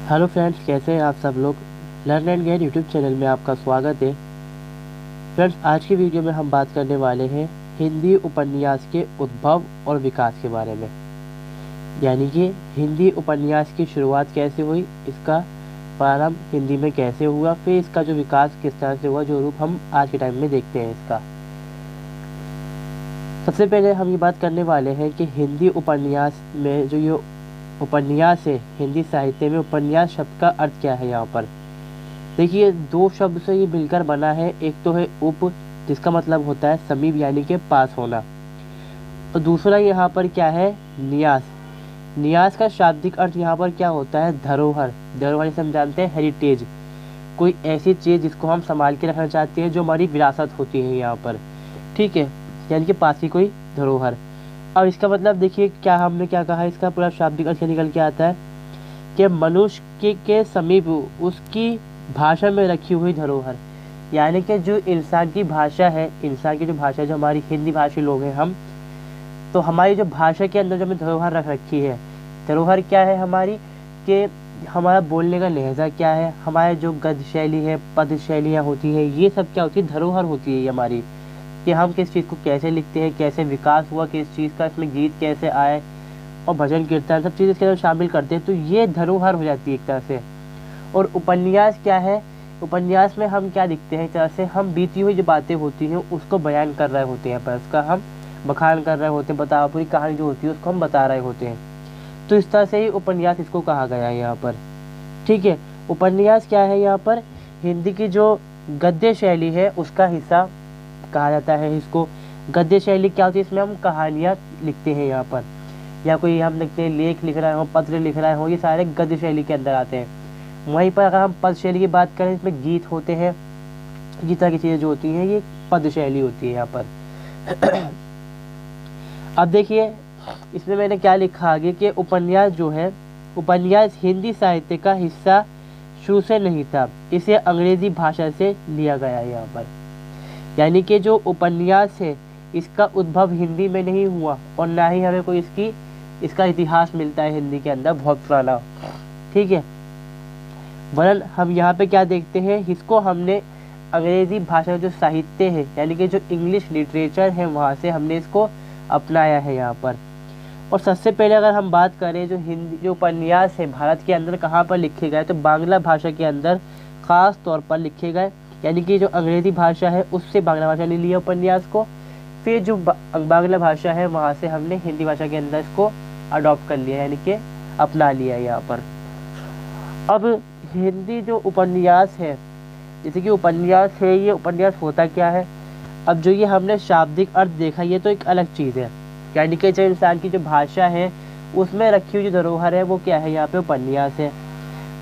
Hello friends, कैसे हैं आप सब लोग। Learn and get YouTube channel में आपका स्वागत है। फ्रेंड्स, आज की वीडियो में हम बात करने वाले हैं हिंदी उपन्यास के उद्भव और विकास के बारे में। यानी कि हिंदी उपन्यास की शुरुआत कैसे हुई, इसका प्रारंभ हिंदी में कैसे हुआ, फिर इसका जो विकास किस तरह से हुआ, जो रूप हम आज के टाइम में देखते हैं इसका। सबसे पहले हम ये बात करने वाले हैं कि हिंदी उपन्यास में जो ये उपन्यास है, हिंदी साहित्य में उपन्यास शब्द का अर्थ क्या है। यहाँ पर देखिए, दो शब्द से ये मिलकर बना है। एक तो है उप, जिसका मतलब होता है समीप यानी कि पास होना, और दूसरा यहाँ पर क्या है, न्यास। न्यास का शाब्दिक अर्थ यहाँ पर क्या होता है, धरोहर। धरोहर जैसे हम जानते हैं हेरिटेज, कोई ऐसी चीज़ जिसको हम संभाल के रखना चाहते हैं, जो हमारी विरासत होती है यहाँ पर, ठीक है, यानी कि पास की कोई धरोहर। अब इसका मतलब देखिए, क्या हमने क्या कहा, इसका पूरा शाब्दिक अर्थ निकल के आता है कि मनुष्य के समीप उसकी भाषा में रखी हुई धरोहर। यानी कि जो इंसान की भाषा है, इंसान की जो भाषा है, जो हमारी हिंदी भाषी लोग हैं हम, तो हमारी जो भाषा के अंदर जो हमने धरोहर रख रखी है, धरोहर क्या है हमारी, कि हमारा बोलने का लहजा क्या है, हमारे जो गद्य शैली है, पद शैलियाँ होती हैं, ये सब क्या होती है, धरोहर होती है ये हमारी, कि हम किस चीज़ को कैसे लिखते हैं, कैसे विकास हुआ किस चीज़ का, इसमें गीत कैसे आए, और भजन कीर्तन सब चीज़ इसके अंदर शामिल करते हैं, तो ये धरोहर हो जाती है एक तरह से। और उपन्यास क्या है, उपन्यास में हम क्या लिखते हैं, एक तरह से हम बीती हुई जो बातें होती हैं उसको बयान कर रहे होते हैं, पर उसका हम बखान कर रहे होते हैं, बता पूरी कहानी जो होती है उसको हम बता रहे होते हैं। तो इस तरह से ही उपन्यास इसको कहा गया है यहाँ पर, ठीक है। उपन्यास क्या है, यहाँ पर हिंदी की जो गद्य शैली है उसका हिस्सा कहा जाता है इसको। गद्य शैली क्या होती है, इसमें हम कहानियाँ लिखते हैं यहाँ पर, या कोई हम लिखते हैं लेख लिख रहे हो, पत्र लिख रहे हो, ये सारे गद्य शैली के अंदर आते हैं। वहीं पर अगर हम पद शैली की बात करें, इसमें गीत होते हैं, इस तरह की चीज़ें जो होती हैं ये पद शैली होती है यहाँ पर। अब देखिए, इसमें मैंने क्या लिखा आगे कि उपन्यास जो है, उपन्यास हिंदी साहित्य का हिस्सा शुरू से नहीं था, इसे अंग्रेजी भाषा से लिया गया है यहाँ पर। यानी कि जो उपन्यास है इसका उद्भव हिंदी में नहीं हुआ, और ना ही हमें कोई इसका इतिहास मिलता है हिंदी के अंदर बहुत पुराना, ठीक है। वरन हम यहाँ पे क्या देखते हैं, इसको हमने अंग्रेजी भाषा में जो साहित्य है, यानी कि जो इंग्लिश लिटरेचर है, वहाँ से हमने इसको अपनाया है यहाँ पर। और सबसे पहले अगर हम बात करें, जो हिंदी जो उपन्यास है भारत के अंदर कहाँ पर लिखे गए, तो बांग्ला भाषा के अंदर ख़ास तौर पर लिखे गए। यानी कि जो अंग्रेजी भाषा है उससे बांग्ला भाषा ने लिया उपन्यास को, फिर जो बांग्ला भाषा है वहाँ से हमने हिंदी भाषा के अंदर इसको अडॉप्ट कर लिया, यानी कि अपना लिया यहाँ पर। अब हिंदी जो उपन्यास है, जैसे कि उपन्यास है, ये उपन्यास होता क्या है। अब जो ये हमने शाब्दिक अर्थ देखा, ये तो एक अलग चीज़ है, यानी कि जो इंसान की जो भाषा है उसमें रखी हुई जो धरोहर है वो क्या है, यहाँ पे उपन्यास है।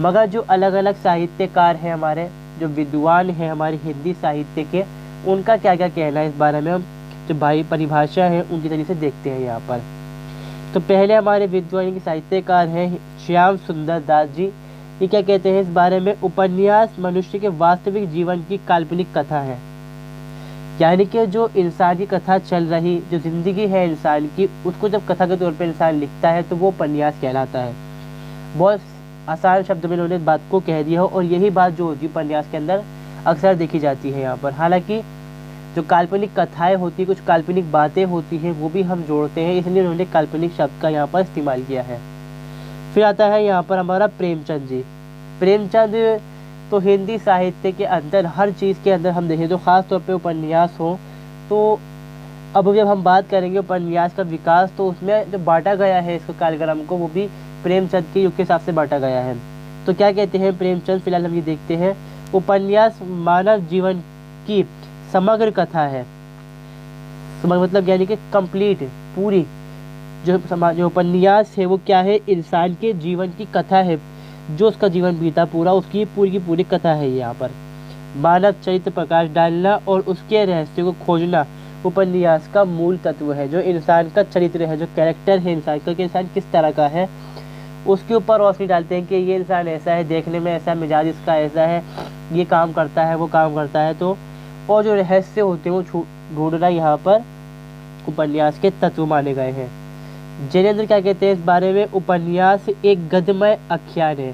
मगर जो अलग अलग साहित्यकार हैं हमारे, जो विद्वान हैं हमारे हिंदी साहित्य के, उनका क्या क्या कहना है इस बारे में, हम जो भाई परिभाषा है उनकी तरीके से देखते हैं यहाँ पर। तो पहले हमारे विद्वान के साहित्यकार हैं श्याम सुंदर दास जी। ये क्या कहते हैं इस बारे में, उपन्यास मनुष्य के वास्तविक जीवन की काल्पनिक कथा है। यानी कि जो इंसान की कथा चल रही, जो जिंदगी है इंसान की, उसको जब कथा के तौर पर इंसान लिखता है तो वो उपन्यास कहलाता है। बहुत आसान शब्द में उन्होंने बात को कह दिया हो, और यही बात जो होती है उपन्यास के अंदर अक्सर देखी जाती है यहाँ पर। हालांकि जो काल्पनिक कथाएं होती, कुछ काल्पनिक बातें होती हैं, वो भी हम जोड़ते हैं, इसलिए उन्होंने काल्पनिक शब्द का यहाँ पर इस्तेमाल किया है। फिर आता है यहाँ पर हमारा प्रेमचंद जी। प्रेमचंद तो हिंदी साहित्य के अंदर हर चीज़ के अंदर हम देखें तो ख़ास तौर पे उपन्यास हो, तो अब जब हम बात करेंगे उपन्यास का विकास, तो उसमें जो बांटा गया है इसको कार्यक्रम को, वो भी प्रेमचंद के युग के हिसाब से बांटा गया है। तो क्या कहते हैं प्रेमचंद, फिलहाल हम ये देखते हैं। उपन्यास मानव जीवन की समग्र कथा है। समग्र मतलब यानी कि कंप्लीट, पूरी जो उपन्यास है वो क्या है, इंसान के जीवन की कथा है, जो उसका जीवन बीता पूरा, उसकी पूरी की पूरी कथा है। यहाँ पर मानव चरित्र प्रकाश डालना और उसके रहस्य को खोजना उपन्यास का मूल तत्व है। जो इंसान का चरित्र है, जो कैरेक्टर है इंसान का, कि इंसान किस तरह का है, उसके ऊपर रोशनी डालते हैं कि ये इंसान ऐसा है, देखने में ऐसा, मिजाज इसका ऐसा है, ये काम करता है, वो काम करता है। तो और जो रहस्य होते हैं वो ढूंढना यहाँ पर उपन्यास के तत्व माने गए हैं। जैनेन्द्र क्या कहते हैं इस बारे में, उपन्यास एक गद्यमय आख्यान है।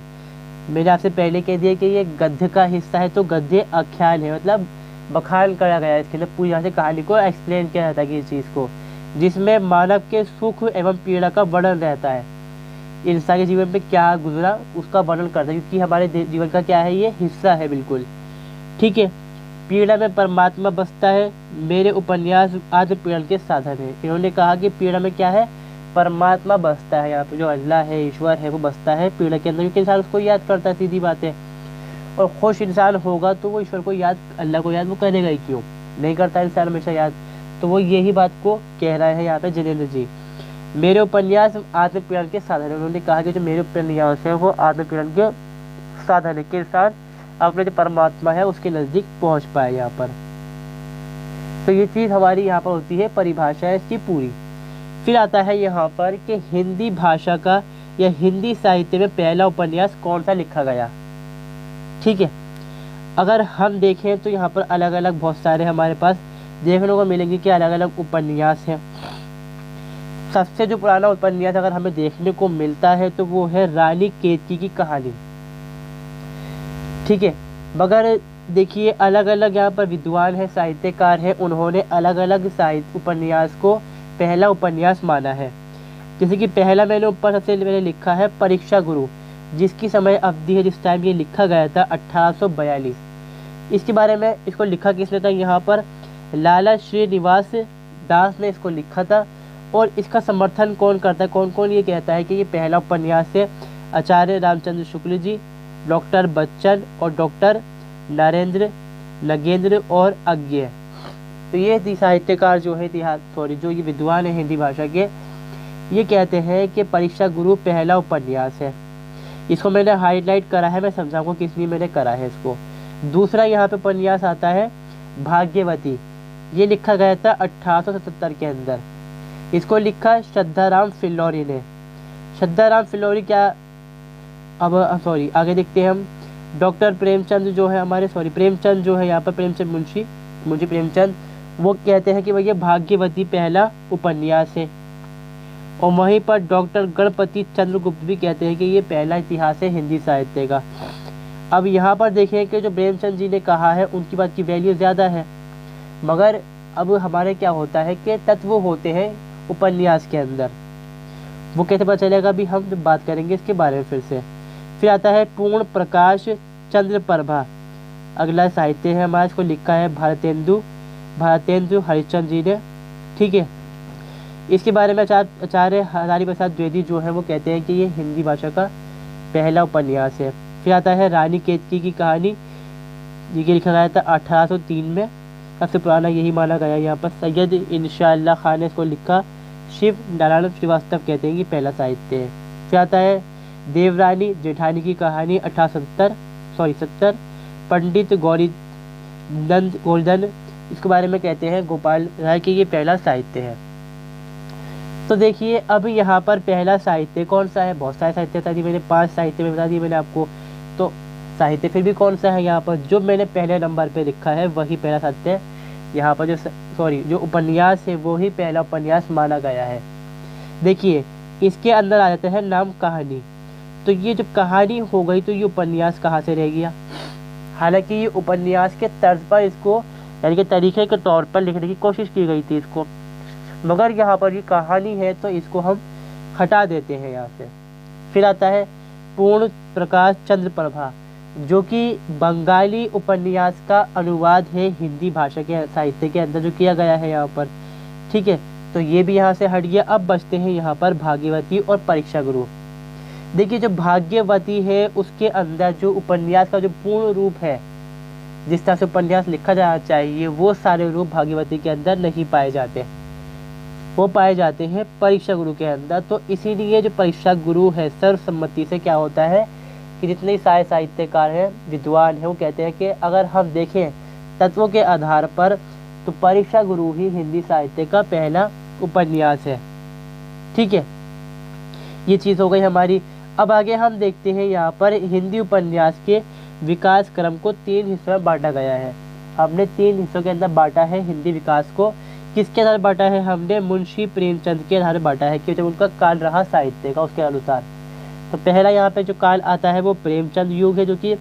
मैंने आपसे पहले कह दिया कि ये गद्य का हिस्सा है, तो गद्य आख्यान है, मतलब बखान करा गया है इसके अंदर, पूरी यहाँ से कहानी को एक्सप्लेन किया जाता है कि इस चीज़ को, जिसमें मानव के सुख एवं पीड़ा का वर्णन रहता है, इंसान के जीवन में क्या गुजरा उसका वर्णन करता है, क्योंकि हमारे जीवन का क्या है, ये हिस्सा है बिल्कुल। ठीक है। पीड़ा में परमात्मा बसता है, मेरे उपन्यास आत्म पीड़न के साधन है। इन्होंने कहा कि पीड़ा में क्या है, परमात्मा बसता है, यहाँ पे जो अल्लाह है, ईश्वर है, वो बसता है पीड़ा के अंदर, क्योंकि इंसान उसको याद करता है, सीधी बात है। और खुश इंसान होगा तो वो ईश्वर को याद, अल्लाह को याद वो करेगा ही क्यों, नहीं करता इंसान हमेशा याद। तो वो यही बात को कह रहा है यहाँ पे जिनेंद्र जी। मेरे उपन्यास आत्मपीड़न के साधन है। उन्होंने कहा कि जो मेरे उपन्यास है वो आत्मपीड़न के साधन है, कि इंसान अपने जो परमात्मा है उसके नज़दीक पहुँच पाए यहाँ पर। तो ये चीज़ हमारी यहाँ पर होती है, परिभाषा है इसकी पूरी। फिर आता है यहाँ पर कि हिंदी भाषा का या हिंदी साहित्य में पहला उपन्यास कौन सा लिखा गया। ठीक है। अगर हम देखें तो यहाँ पर अलग अलग बहुत सारे हमारे पास देखने को मिलेंगे कि अलग अलग उपन्यास हैं। सबसे जो पुराना उपन्यास अगर हमें देखने को मिलता है तो वो है रानी केतकी की कहानी। ठीक है। मगर देखिए अलग अलग यहाँ पर विद्वान है, साहित्यकार हैं, उन्होंने अलग अलग साहित्य उपन्यास को पहला उपन्यास माना है। जैसे कि पहला मैंने ऊपर सबसे पहले लिखा है परीक्षा गुरु, जिसकी समय अवधि है, जिस टाइम ये लिखा गया था 1842। इसके बारे में इसको लिखा किसने था, यहाँ पर लाला श्रीनिवास दास ने इसको लिखा था। और इसका समर्थन कौन करता है, कौन कौन ये कहता है कि ये पहला उपन्यास है, आचार्य रामचंद्र शुक्ल जी, डॉक्टर बच्चन और डॉक्टर नरेंद्र नगेंद्र और अज्ञ। तो ये साहित्यकार जो है जो ये विद्वान है हिंदी भाषा के, ये कहते हैं कि परीक्षा गुरु पहला उपन्यास है। इसको मैंने हाईलाइट करा है, मैं समझाऊंगा किस लिए मैंने करा है इसको। दूसरा यहाँ पे उपन्यास आता है भाग्यवती, ये लिखा गया था 1877 के अंदर। इसको लिखा श्रद्धाराम फिल्लौरी ने। श्रद्धाराम फिल्लौरी क्या, अब सॉरी आगे देखते हैं हम। डॉक्टर प्रेमचंद जो है हमारे, प्रेमचंद जो है यहाँ पर, प्रेमचंद मुंशी प्रेमचंद, वो कहते हैं कि भैया भाग्यवती पहला उपन्यास है। और वहीं पर डॉक्टर गणपति चंद्रगुप्त भी कहते हैं कि ये पहला इतिहास है हिंदी साहित्य का। अब यहाँ पर देखें कि जो प्रेमचंद जी ने कहा है उनकी बात की वैल्यू ज़्यादा है, मगर अब हमारे क्या होता है कि तत्व होते हैं उपन्यास के अंदर, वो कैसे पता चलेगा, अभी हम बात करेंगे इसके बारे में फिर से। फिर आता है पूर्ण प्रकाश चंद्र प्रभा, अगला साहित्य है हमारा, इसको लिखा है भारतेंदु हरिश्चंद्र जी ने। ठीक है। इसके बारे में आचार्य हजारी प्रसाद द्विवेदी जो है वो कहते हैं कि ये हिंदी भाषा का पहला उपन्यास है। फिर आता है रानी केतकी की कहानी, ये लिखा गया था 1803 में, सबसे पुराना यही माना गया। यहाँ पर सैयद इंशाअल्लाह खान ने इसको लिखा, शिव नारायण श्रीवास्तव कहते हैं कि पहला साहित्य है। फिर आता है देवरानी जेठानी की कहानी 1870, पंडित गौरी नंद गोल्डन, इसके बारे में कहते हैं गोपाल राय कि ये पहला साहित्य है। तो देखिए अब यहाँ पर पहला साहित्य कौन सा है, बहुत सारे साहित्य बता दिए मैंने, 5 साहित्य में बता दिए मैंने आपको। तो साहित्य फिर भी कौन सा है यहाँ पर, जो मैंने पहले नंबर पे लिखा है वही पहला साहित्य है। यहाँ पर जो उपन्यास है वो ही पहला उपन्यास माना गया है। देखिए इसके अंदर आ जाता है नाम कहानी। तो ये जो कहानी हो गई तो ये उपन्यास कहाँ से रह गया। हालांकि ये उपन्यास के तर्ज पर इसको यानी कि तरीके के तौर पर लिखने की कोशिश की गई थी इसको, मगर यहाँ पर ये कहानी है तो इसको हम हटा देते हैं यहाँ से। फिर आता है पूर्ण प्रकाश चंद्र प्रभा, जो कि बंगाली उपन्यास का अनुवाद है हिंदी भाषा के साहित्य के अंदर जो किया गया है यहाँ पर। ठीक है। तो ये भी यहाँ से हट गया। अब बचते हैं यहाँ पर भाग्यवती और परीक्षा गुरु। देखिए जो भाग्यवती है उसके अंदर जो उपन्यास का जो पूर्ण रूप है, जिस तरह से उपन्यास लिखा जाना चाहिए, वो सारे रूप भाग्यवती के अंदर नहीं पाए जाते, वो पाए जाते हैं परीक्षा गुरु के अंदर। तो इसीलिए जो परीक्षा गुरु है सर्वसम्मति से क्या होता है कि जितने सारे साहित्यकार हैं, विद्वान हैं, वो कहते हैं कि अगर हम देखें तत्वों के आधार पर तो परीक्षा गुरु ही हिंदी साहित्य का पहला उपन्यास है। ठीक है। ये चीज़ हो गई हमारी। अब आगे हम देखते हैं यहाँ पर हिंदी उपन्यास के विकास क्रम को 3 हिस्सों में बांटा गया है। हमने 3 हिस्सों के अंदर बांटा है हिंदी विकास को। किसके आधार बांटा है हमने, मुंशी प्रेमचंद के आधार बांटा है कि जब उनका काल रहा साहित्य का उसके अनुसार। तो पहला यहाँ पे जो काल आता है वो प्रेमचंद युग है, जो कि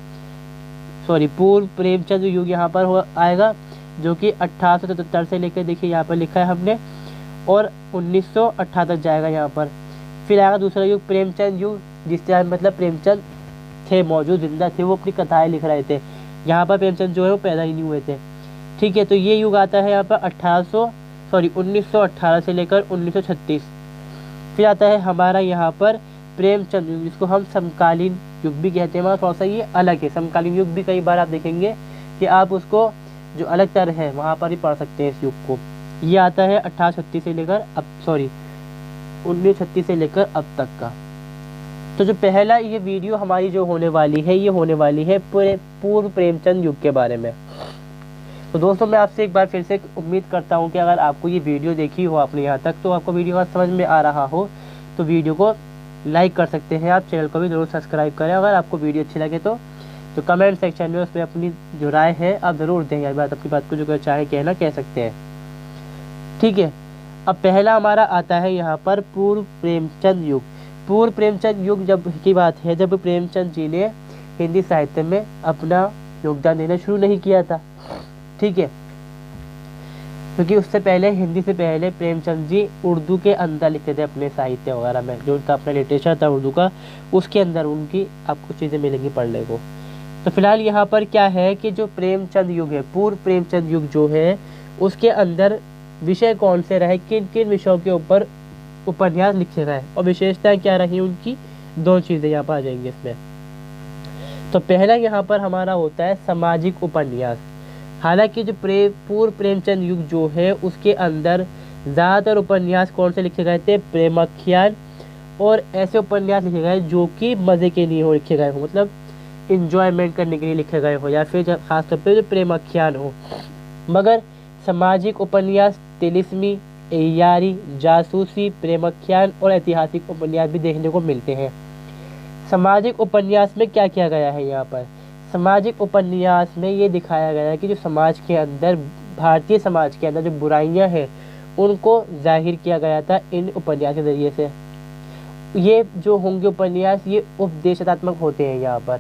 पूर्व प्रेमचंद युग यहाँ पर आएगा, जो कि 1877 से लेकर, देखिए यहाँ पर लिखा है हमने, और 1908 तक जाएगा यहाँ पर। फिर आएगा दूसरा युग प्रेमचंद युग, जिस टाइम मतलब प्रेमचंद थे, मौजूद जिंदा थे, वो अपनी कथाएं लिख रहे थे। यहाँ पर प्रेमचंद जो है वो पैदा ही नहीं हुए थे। ठीक है, तो ये युग आता है यहाँ पर 1918 से लेकर 1936। फिर आता है हमारा यहाँ पर प्रेमचंद युग, जिसको हम समकालीन युग भी कहते हैं, वहाँ थोड़ा सा ये अलग है। समकालीन युग भी कई बार आप देखेंगे कि आप उसको जो अलग तरह है वहाँ पर ही पढ़ सकते हैं इस युग को। ये आता है 1836 से लेकर 1936 से लेकर अब तक का। तो जो पहला ये वीडियो हमारी जो होने वाली है, ये होने वाली है पूर्व प्रेमचंद युग के बारे में। तो दोस्तों, मैं आपसे एक बार फिर से उम्मीद करता हूँ कि अगर आपको ये वीडियो देखी हो आपने यहाँ तक, तो आपको वीडियो समझ में आ रहा हो, तो वीडियो को लाइक कर सकते हैं आप। चैनल को भी ज़रूर सब्सक्राइब करें। अगर आपको वीडियो अच्छी लगे तो कमेंट सेक्शन में उसमें अपनी जो राय है आप ज़रूर दें, यार बात अपनी बात को जो चाहे कहना कह सकते हैं। ठीक है, अब पहला हमारा आता है यहाँ पर पूर्व प्रेमचंद युग। पूर्व प्रेमचंद युग जब की बात है, जब प्रेमचंद जी ने हिंदी साहित्य में अपना योगदान देना शुरू नहीं किया था। ठीक है, क्योंकि उससे पहले, हिंदी से पहले प्रेमचंद जी उर्दू के अंदर लिखते थे अपने साहित्य वगैरह में, जो उनका अपना लिटरेचर था उर्दू का, उसके अंदर उनकी आपको चीज़ें मिलेंगी पढ़ने को। तो फिलहाल यहाँ पर क्या है कि जो प्रेमचंद युग है, पूर्व प्रेमचंद युग जो है, उसके अंदर विषय कौन से रहे, किन किन विषयों के ऊपर उपन्यास लिखे गए और विशेषताएं क्या रही उनकी, दो चीज़ें यहाँ पर आ जाएंगी इसमें। तो पहला यहाँ पर हमारा होता है सामाजिक उपन्यास। हालांकि जो पूर्व प्रेमचंद युग जो है, उसके अंदर ज़्यादातर उपन्यास कौन से लिखे गए थे, प्रेमाख्यान और ऐसे उपन्यास लिखे गए जो कि मज़े के लिए हो लिखे गए हो, मतलब इंजॉयमेंट करने के लिए लिखे गए हो, या फिर खासतौर पर जो प्रेमाख्यान हो। मगर सामाजिक उपन्यास तिलिस्मी, एयारी, जासूसी, प्रेमाख्यान और ऐतिहासिक उपन्यास भी देखने को मिलते हैं। सामाजिक उपन्यास में क्या किया गया है यहाँ पर, सामाजिक उपन्यास में ये दिखाया गया है कि जो समाज के अंदर, भारतीय समाज के अंदर जो बुराइयां हैं, उनको जाहिर किया गया था इन उपन्यास के ज़रिए से। ये जो होंगे उपन्यास, ये उपदेशात्मक होते हैं यहाँ पर,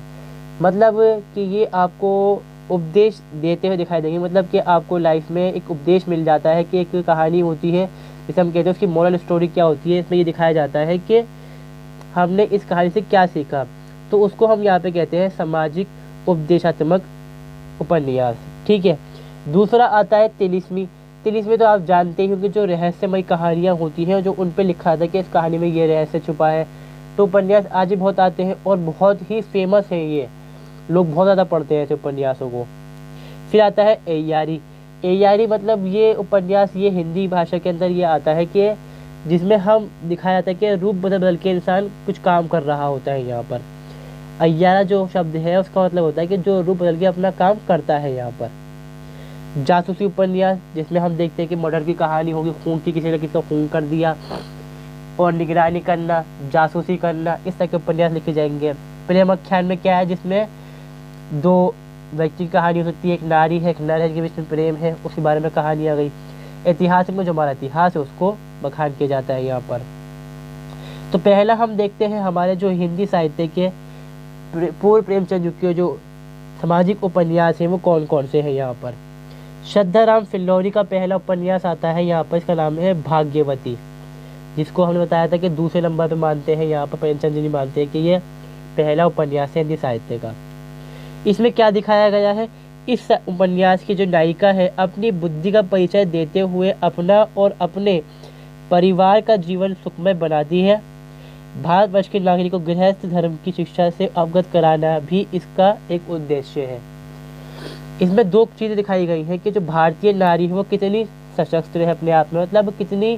मतलब कि ये आपको उपदेश देते हुए दिखाई देंगे। मतलब कि आपको लाइफ में एक उपदेश मिल जाता है कि एक कहानी होती है, जिसे हम कहते हैं उसकी मोरल स्टोरी क्या होती है। इसमें ये दिखाया जाता है कि हमने इस कहानी से क्या सीखा, तो उसको हम यहाँ पे कहते हैं सामाजिक उपदेशात्मक उपन्यास। ठीक है, दूसरा आता है तिलिस्मी। तिलिस्मी तो आप जानते ही होंगे, जो रहस्यमय कहानियाँ होती हैं, जो उन पे लिखा था कि इस कहानी में ये रहस्य छुपा है। तो उपन्यास आज भी बहुत आते हैं और बहुत ही फेमस है, ये लोग बहुत ज़्यादा पढ़ते हैं ऐसे उपन्यासों को। फिर आता है एयारी। एयारी मतलब ये उपन्यास, ये हिंदी भाषा के अंदर ये आता है कि जिसमें हम दिखाया जाता है कि रूप बदल बदल के इंसान कुछ काम कर रहा होता है। यहाँ पर अय्यारा जो शब्द है उसका मतलब होता है कि जो रूप बदल के अपना काम करता है। यहाँ पर जासूसी उपन्यास, जिसमें हम देखते हैं कि मर्डर की कहानी होगी, खून की, किसी ने किसी को खून कर दिया और निगरानी करना, जासूसी करना, इस तरह के उपन्यास लिखे जाएंगे। प्रेमाख्यान में क्या है, जिसमें दो व्यक्ति की कहानी हो सकती है, एक नारी है, एक नर है, जिनके बीच में प्रेम है, उसके बारे में कहानी आ गई। ऐतिहासिक में जो हमारा इतिहास है उसको बखान किया जाता है यहाँ पर। तो पहला हम देखते हैं हमारे जो हिंदी साहित्य के पूर्व प्रेमचंद युग के जो सामाजिक उपन्यास हैं वो कौन कौन से हैं। यहाँ पर श्रद्धाराम फिल्लौरी का पहला उपन्यास आता है यहाँ पर, इसका नाम है भाग्यवती, जिसको हमने बताया था कि दूसरे नंबर पे मानते हैं यहाँ पर प्रेमचंद जी मानते हैं कि ये पहला उपन्यास है हिंदी साहित्य का। इसमें क्या दिखाया गया है, इस उपन्यास की जो नायिका है अपनी बुद्धि का परिचय देते हुए अपना और अपने परिवार का जीवन सुखमय बनाती है। भारतवर्ष के नागरिकों को गृहस्थ धर्म की शिक्षा से अवगत कराना भी इसका एक उद्देश्य है। इसमें दो चीज़ें दिखाई गई हैं कि जो भारतीय नारी है वो कितनी सशक्त है अपने आप में, मतलब कितनी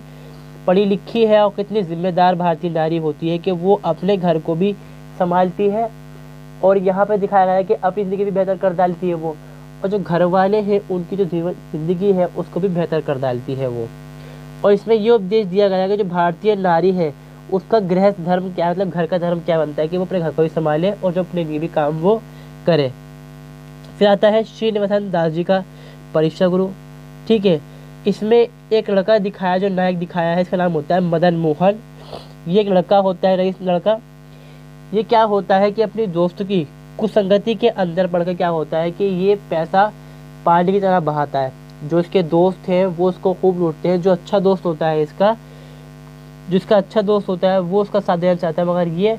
पढ़ी लिखी है और कितनी जिम्मेदार भारतीय नारी होती है कि वो अपने घर को भी संभालती है और यहाँ पे दिखाया गया है कि अपनी ज़िंदगी भी बेहतर कर डालती है वो, और जो घर वाले हैं उनकी जो ज़िंदगी है उसको भी बेहतर कर डालती है वो। और इसमें ये उपदेश दिया गया है कि जो भारतीय नारी है उसका गृहस्थ धर्म क्या है, मतलब घर का धर्म क्या बनता है कि वो अपने घर को भी संभाले और जो अपने लिए भी काम वो करे। फिर आता है श्रीनिवासन दास जी का परीक्षा गुरु। ठीक है, इसमें एक लड़का दिखाया, जो नायक दिखाया है, इसका नाम होता है मदन मोहन। ये एक लड़का होता है, रईस लड़का, ये क्या होता है कि अपने दोस्त की कुसंगति के अंदर पड़कर क्या होता है कि ये पैसा पानी की तरह बहाता है। जो इसके दोस्त हैं वो उसको खूब लूटते हैं। जो अच्छा दोस्त होता है इसका, जिसका अच्छा दोस्त होता है वो उसका साथ देना चाहता है, मगर ये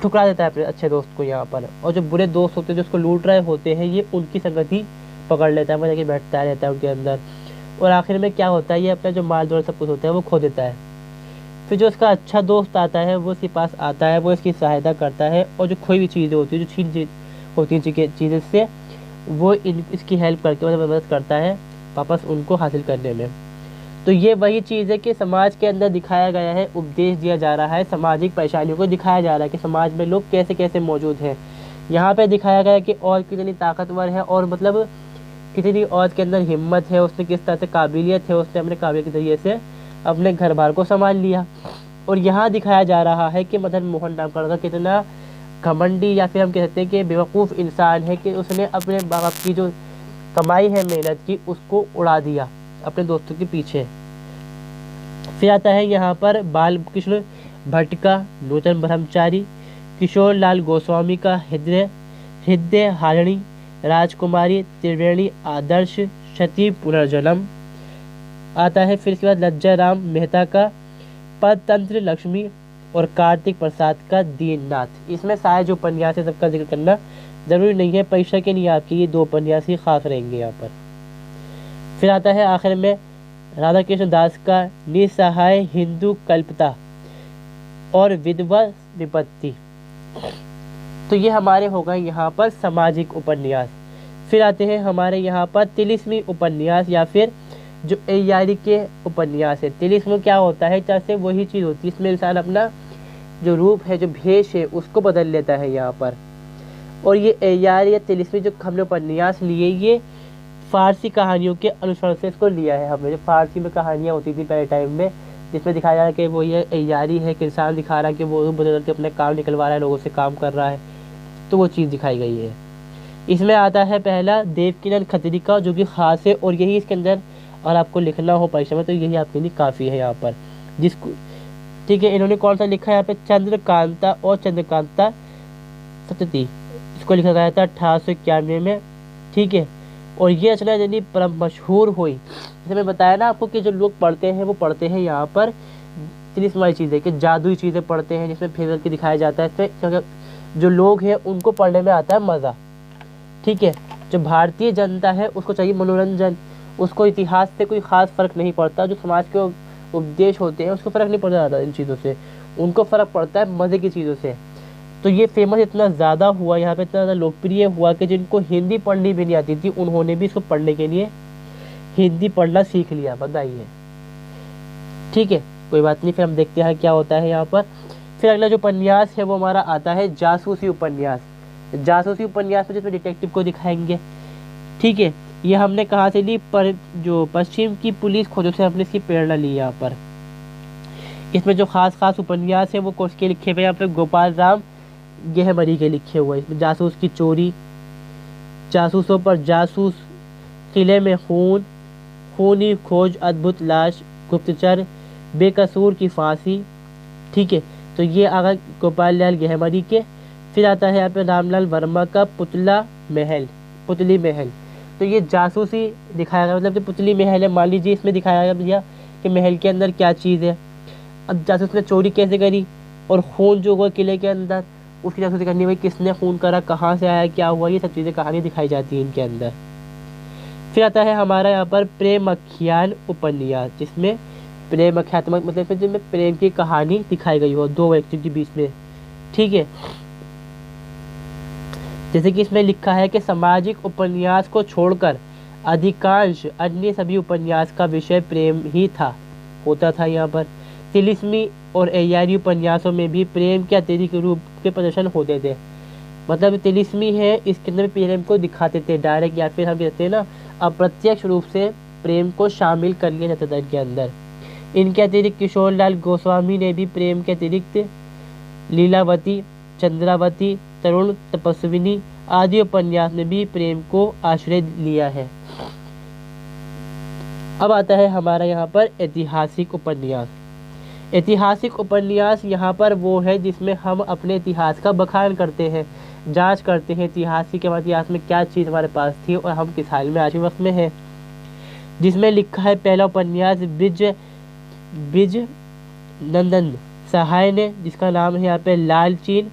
ठुकरा देता है अपने अच्छे दोस्त को यहाँ पर। और जो बुरे दोस्त होते हैं जो उसको लूट रहे होते हैं, ये उनकी संगति पकड़ लेता है, मतलब कि बैठता रहता है उनके अंदर। और आखिर में क्या होता है, ये अपना जो माल दौलत सब कुछ होता है वो खो देता है। फिर जो उसका अच्छा दोस्त आता है वो इसके पास आता है, वो इसकी सहायता करता है, और जो खोई हुई चीज़ें होती है, जो छीन होती हैं चीज़ें से, वो इसकी हेल्प करके मतलब मदद करता है वापस उनको हासिल करने में। तो ये वही चीज़ है कि समाज के अंदर दिखाया गया है, उपदेश दिया जा रहा है, सामाजिक परेशानियों को दिखाया जा रहा है कि समाज में लोग कैसे कैसे मौजूद हैं। यहाँ पे दिखाया गया है कि औरत कितनी ताकतवर है, और मतलब कितनी औरत के अंदर हिम्मत है, उसने किस तरह से काबिलियत है, उसने अपने काबिलियत के जरिए से अपने घर बार को संभाल लिया। और यहाँ दिखाया जा रहा है कि मदन मोहन डाकण का कितना घमंडी या फिर हम कह सकते हैं कि बेवकूफ़ इंसान है कि उसने अपने बाप की जो कमाई है मेहनत की उसको उड़ा दिया अपने दोस्तों के पीछे। फिर आता है यहाँ पर बाल कृष्ण भट्ट का नूतन ब्रह्मचारी, किशोर लाल गोस्वामी का हृदय हारिणी, राजकुमारी त्रिवेणी आदर्श, क्षति पुनर्जन्म आता है। फिर इसके बाद लज्जा राम मेहता का परतंत्र लक्ष्मी, और कार्तिक प्रसाद का दीननाथ। इसमें सारे जो उपन्यास है सबका जिक्र करना जरूरी नहीं है, परीक्षा के लिए आपके ये 2 उपन्यास ही खास रहेंगे यहाँ पर। फिर आता है आखिर में राधा कृष्ण दास का निसहाय हिंदू कल्पता और विधवा विपत्ति। तो ये हमारे हो गए यहाँ पर सामाजिक उपन्यास। फिर आते हैं हमारे यहाँ पर तिलिस्मी उपन्यास या फिर जो एयारी के उपन्यास है। तिलिस्म क्या होता है, जैसे वही चीज़ होती है, इसमें इंसान अपना जो रूप है, जो भेष है, उसको बदल लेता है यहाँ पर। और ये एयारी या तिलिस्मी जो हमने उपन्यास लिए, ये फारसी कहानियों के अनुसरण से इसको लिया है हमने। जो फारसी में कहानियाँ होती थी पहले टाइम में, जिसमें दिखाया जा रहा है कि वो ये एयारी है, कि इंसान दिखा रहा है कि वो बदल के अपने काम निकलवा रहा है, लोगों से काम कर रहा है, तो वो चीज़ दिखाई गई है। इसमें आता है पहला देवकीनंद खत्री का, जो कि खास है, और यही इसके अंदर और आपको लिखना हो परीक्षा में तो यही आपके लिए काफ़ी है यहाँ पर। जिसको ठीक है, इन्होंने कौन सा लिखा है यहाँ पे, चंद्रकांता और चंद्रकांता सप्तती, इसको लिखा गया था 1891 में। ठीक है, और ये रचना यदि परम मशहूर हुई, जैसे मैं बताया ना आपको कि जो लोग पढ़ते हैं वो पढ़ते हैं यहाँ पर तिलिस्मी चीज़ें, कि जादुई चीज़ें पढ़ते हैं, जिसमें फेल के दिखाया जाता है। इसमें जो लोग हैं उनको पढ़ने में आता है मज़ा। ठीक है, जो भारतीय जनता है उसको चाहिए मनोरंजन, उसको इतिहास से कोई ख़ास फ़र्क नहीं पड़ता। जो समाज के उपदेश होते हैं उसको फ़र्क नहीं पड़ता ज़्यादा इन चीज़ों से, उनको फ़र्क पड़ता है मज़े की चीज़ों से। तो ये फेमस इतना ज़्यादा हुआ यहाँ पे, इतना ज़्यादा लोकप्रिय हुआ कि जिनको हिंदी पढ़नी भी नहीं आती थी उन्होंने भी इसको पढ़ने के लिए हिंदी पढ़ना सीख लिया, बताइए। ठीक है, कोई बात नहीं, फिर हम देखते हैं क्या होता है यहाँ पर। फिर अगला जो उपन्यास है वो हमारा आता है जासूसी उपन्यास। जासूसी उपन्यास में जिसमें डिटेक्टिव को दिखाएंगे। ठीक है, ये हमने कहाँ से ली, पर जो पश्चिम की पुलिस खोजों से हमने इसकी प्रेरणा ली यहाँ पर। इसमें जो खास उपन्यास है वो कोर्स के लिखे हुए यहाँ पे गोपाल राम गेहमरी के लिखे हुए। इसमें जासूस की चोरी, जासूसों पर जासूस, किले में खून, खूनी खोज, अद्भुत लाश, गुप्तचर, बेकसूर की फांसी। ठीक है, तो ये आगा गोपाल लाल गेहमरी के। फिर आता है यहाँ पे रामलाल वर्मा का पुतली महल। तो ये जासूसी दिखाया गया, मतलब कि पुतली महल है, मान लीजिए इसमें दिखाया गया कि महल के अंदर क्या चीज़ है। अब जासूस ने चोरी कैसे करी, और खून जो हुआ किले के अंदर उसकी जासूसी करनी हुई, किसने खून करा, कहाँ से आया, क्या हुआ, ये सब चीज़ें कहानी दिखाई जाती है इनके अंदर। फिर आता है हमारा यहाँ पर प्रेम आख्यान उपन्यास, जिसमें प्रेम आख्यात्मक मतलब जिसमें प्रेम की कहानी दिखाई गई हो 2 व्यक्तियों के बीच में। ठीक है, जैसे कि इसमें लिखा है कि सामाजिक उपन्यास को छोड़कर अधिकांश अन्य सभी उपन्यास का विषय प्रेम ही होता था यहाँ पर। तिलिस्मी और एयारी उपन्यासों में भी प्रेम के अतिरिक्त रूप के प्रदर्शन होते थे। मतलब तिलिस्मी है, इसके अंदर प्रेम को दिखाते थे डायरेक्ट, या फिर हम कहते हैं ना अप्रत्यक्ष रूप से प्रेम को शामिल कर लिया जाता था इनके अंदर। इनके अतिरिक्त किशोर लाल गोस्वामी ने भी प्रेम के अतिरिक्त लीलावती, चंद्रावती, तरुण तपस्विनी आदि उपन्यास में भी प्रेम को आश्रय लिया है। अब आता है हमारा यहाँ पर ऐतिहासिक उपन्यास। ऐतिहासिक उपन्यास यहाँ पर वो है जिसमें हम अपने इतिहास का बखान करते हैं, जांच करते हैं इतिहास की, हमारे इतिहास में क्या चीज़ हमारे पास थी और हम किस हाल में आज के वक्त में हैं। जिसमें लिखा है पहला उपन्यास ब्रिज नंदन सहाय ने, जिसका नाम है यहाँ पे लालचीन।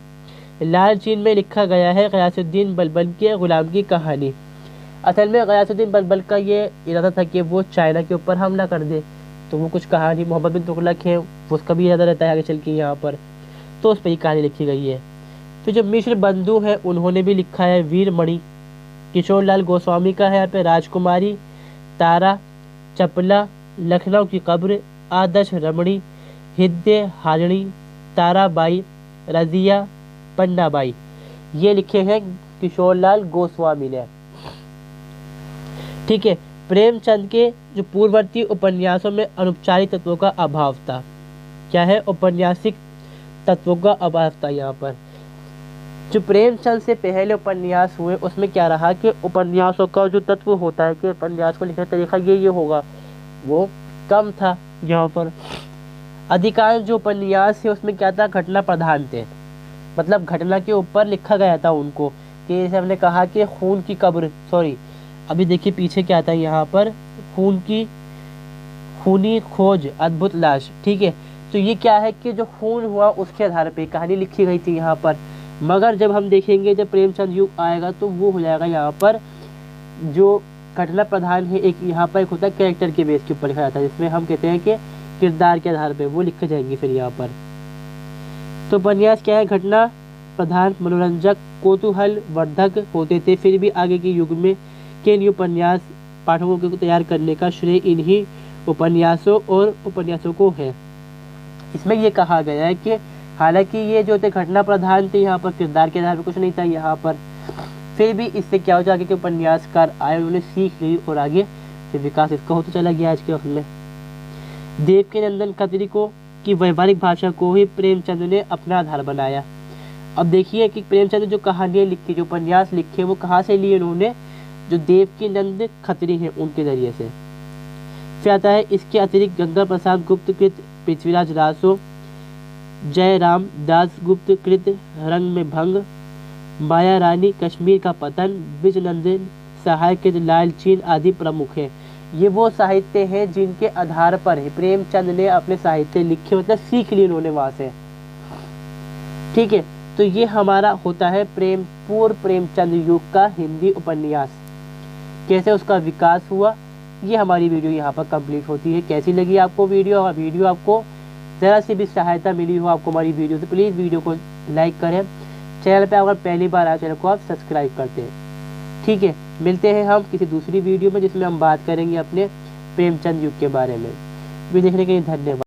लालचीन में लिखा गया है गयासुद्दीन बलबल के गुलाम की कहानी। असल में गयासुद्दीन बलबल का ये इरादा था कि वो चाइना के ऊपर हमला कर दे, तो वो कुछ कहानी मोहम्मद बिन तुगलक है, उसका भी इरादा रहता है आगे चल के यहाँ पर, तो उस पर ही कहानी लिखी गई है। फिर जो मिश्र बंधु है उन्होंने भी लिखा है वीरमणि। किशोर लाल गोस्वामी का है यहाँ पे राजकुमारी, तारा चपला, लखनऊ की कब्र, आदर्श रमणी, हृदय हारिणी, ताराबाई, रजिया, पन्नाबाई, ये लिखे हैं किशोर लाल गोस्वामी ने। ठीक है। प्रेमचंद के जो पूर्ववर्ती उपन्यासों में अनौपचारिक तत्वों का अभाव था। क्या है? औपन्यासिक तत्वों का अभाव था। यहाँ पर जो प्रेमचंद से पहले उपन्यास हुए उसमें क्या रहा कि उपन्यासों का जो तत्व होता है कि उपन्यास को लिखने का तरीका ये होगा, वो कम था। यहाँ पर अधिकांश जो उपन्यास है उसमें क्या था, घटना प्रधान थे, मतलब घटना के ऊपर लिखा गया था उनको, कि जैसे हमने कहा कि खून की कब्र, सॉरी अभी देखिए पीछे क्या था यहाँ पर, खूनी खोज अद्भुत लाश। ठीक है, तो ये क्या है कि जो खून हुआ उसके आधार पे कहानी लिखी गई थी यहाँ पर। मगर जब हम देखेंगे जब प्रेमचंद युग आएगा तो वो हो जाएगा यहाँ पर जो घटना प्रधान है, एक यहाँ पर एक होता है कैरेक्टर के बेस के ऊपर लिखा जाता है, जिसमें हम कहते हैं कि किरदार के आधार पे वो लिखे जाएंगे फिर यहाँ पर। तो उपन्यास क्या है, घटना प्रधान, मनोरंजक, कौतूहल वर्धक होते थे। फिर भी आगे के युग में के लिए उपन्यास पाठकों को तैयार करने का श्रेय इन्हीं उपन्यासों और उपन्यासों को है। इसमें ये कहा गया है कि हालांकि ये जो थे घटना प्रधान थे, यहाँ पर किरदार के आधार पर कुछ नहीं था यहाँ पर, फिर भी इससे क्या हो जाए कि उपन्यासकार आए, उन्होंने सीख ली और आगे फिर विकास इसका होता चला गया आज के वक्त में। देवकीनंदन खत्री को की व्यवहारिक भाषा को ही प्रेमचंद ने अपना आधार बनाया। अब देखिए कि प्रेमचंद जो कहानियाँ लिखी, जो उपन्यास लिखे, वो कहाँ से लिए उन्होंने, जो देवकीनंद खत्री हैं उनके जरिए से। फिर आता है इसके अतिरिक्त गंगा प्रसाद गुप्त कृत पृथ्वीराज रासो, जयराम दास गुप्त कृत रंग में भंग, माया रानी कश्मीर का पतन, ब्रिजनंदन सहाय कृत लालचीन आदि प्रमुख है। ये वो साहित्य हैं जिनके आधार पर है प्रेमचंद ने अपने साहित्य लिखे, मतलब सीख लिए उन्होंने वहां से। ठीक है, तो ये हमारा होता है पूर्व प्रेमचंद युग का हिंदी उपन्यास, कैसे उसका विकास हुआ। ये हमारी वीडियो यहाँ पर कंप्लीट होती है। कैसी लगी आपको वीडियो? अगर वीडियो आपको ज़रा सी भी सहायता मिली हो आपको हमारी वीडियो से, प्लीज़ वीडियो को लाइक करें। चैनल पे अगर पहली बार आए चैनल को आप सब्सक्राइब करते हैं। ठीक है, मिलते हैं हम किसी दूसरी वीडियो में जिसमें हम बात करेंगे अपने प्रेमचंद युग के बारे में। वीडियो देखने के लिए धन्यवाद।